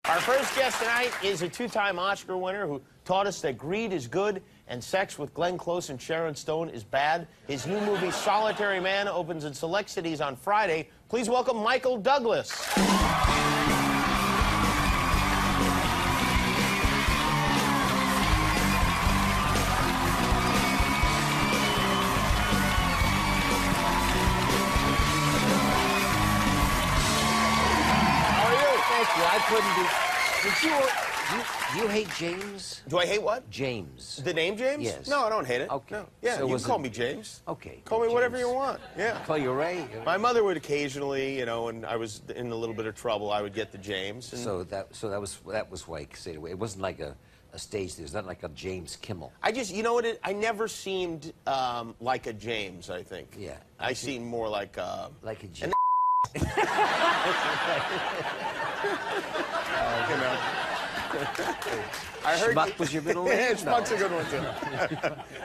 Our first guest tonight is a two-time Oscar winner who taught us that greed is good and sex with Glenn Close and Sharon Stone is bad. His new movie, Solitary Man, opens in select cities on Friday. Please welcome Michael Douglas. I couldn't be. Do you hate James? Do I hate what? James. The name James? Yes. No, I don't hate it. Okay. No. Yeah, So you can call me James. Okay. Call me James. whatever you want. Yeah. Call you Ray. My mother would occasionally, you know, when I was in a little bit of trouble, I would get the James. And So that was why I said it wasn't like a stage thing. It was not like a James Kimmel. I just, you know what? I never seemed like a James. I think. Yeah. I seemed more like a. Like a James. You know. I heard Schmuck was your middle name? Yeah, Schmuck's a good one too.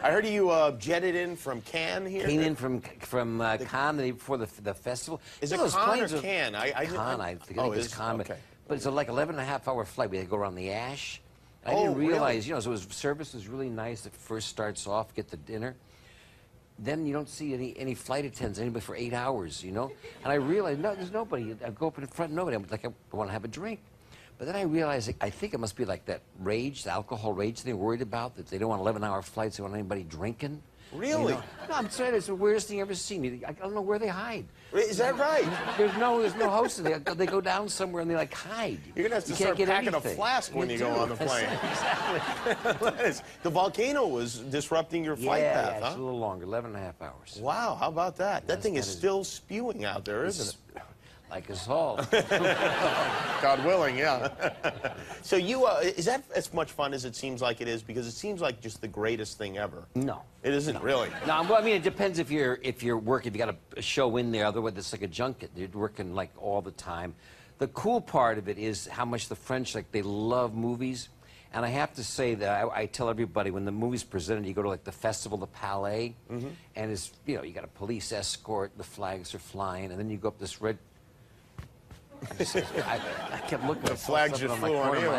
I heard you jetted in from Cannes here. Came in from Cannes the day before the festival. Is You it know, those Cannes planes or are- Cannes? Cannes, I think it's Cannes. Okay. But it's like 11.5-hour flight. We had to go around the Ash. I Oh, didn't realize, really? you know, so service was really nice. It first starts off, get the dinner. Then you don't see any flight attendants, anybody for 8 hours, you know? And I realized, no, there's nobody. I go up in front, nobody. I'm like, I want to have a drink. But then I realized, I think it must be like that rage, the alcohol rage they're worried about, that they don't want 11-hour flights, they don't want anybody drinking. Really? You know? No, I'm sorry, it's the weirdest thing I've ever seen. I don't know where they hide. Is that right? There's no host. They go down somewhere and they like hide. You're gonna have to You can't start get packing anything. a flask when you go do. on the plane. Exactly. The volcano was disrupting your flight path, yeah, huh? it's a little longer, 11.5 hours. Wow, how about that? That thing is that is- still spewing out there, isn't it? Like us all. God willing, yeah. So you, is that as much fun as it seems like it is? Because it seems like just the greatest thing ever. No. It isn't really. No, well, I mean, it depends if you're working, if you got a show in there, otherwise it's like a junket. You're working like all the time. The cool part of it is how much the French, like, they love movies. And I have to say that I tell everybody when the movie's presented, you go to like the festival, the Palais, and it's, you know, you got a police escort, the flags are flying, and then you go up this red. I kept looking. The flag just flew on you.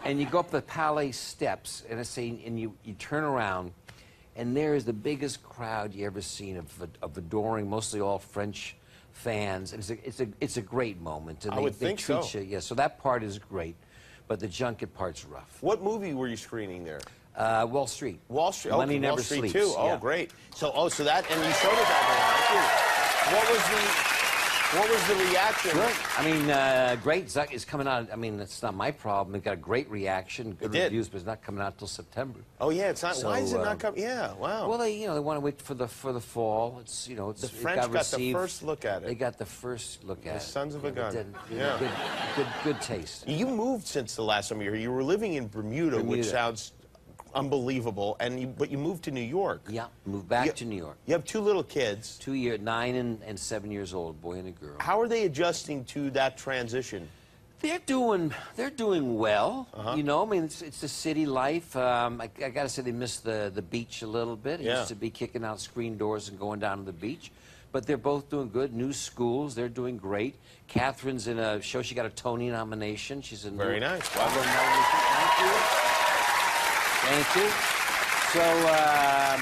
And you go up the Palais steps, and you turn around, and there is the biggest crowd you ever seen of adoring, mostly all French fans. And it's a great moment. And I would think so. treat you, yeah, so that part is great, but the junket part's rough. What movie were you screening there? Wall Street. Wall Street. Money okay, Never Wall Street Sleeps. too. Oh, yeah. great. So, so that, and you showed us that a lot too. What was the reaction? Good. I mean, great. Zuck is coming out. I mean, it's not my problem. It got a great reaction, good reviews, but it's not coming out till September. Oh yeah, it's not. So, why is it not coming? Yeah, wow. Well, they want to wait for the fall. It's, you know, it's the French got the first look at it. They got the first look at it. The sons of a gun. Yeah. Good taste. You moved since the last time you were here. You were living in Bermuda. Which sounds unbelievable. But you moved to New York. Yeah, moved back to New York. You have two little kids. 9 and 7 years old, a boy and a girl. How are they adjusting to that transition? They're doing well. You know, I mean, it's the city life. I got to say they miss the beach a little bit. It used to be kicking out screen doors and going down to the beach. But they're both doing good. New schools, they're doing great. Catherine's in a show. She got a Tony nomination. She's in Very nice. Wow. Thank you. Thank you. So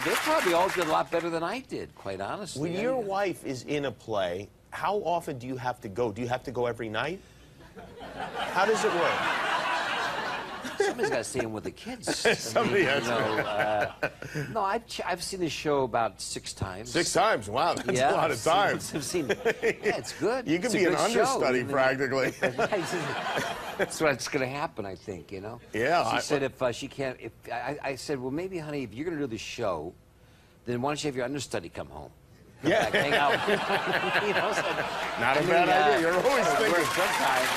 they probably all did a lot better than I did, quite honestly. When your wife is in a play, how often do you have to go? Do you have to go every night? How does it work? Somebody's got to stay in with the kids. Somebody has to. No, I've seen this show about 6 times. 6 times? Wow, that's a lot of times. I've seen it. Yeah, it's good. You could be an understudy, practically. That's what's going to happen, I think, you know? Yeah. She said if she can't, I said, well, maybe, honey, if you're going to do the show, then why don't you have your understudy come home? Yeah. Like, hang out. You know, so, Not a bad idea. You're always thinking. Sometimes.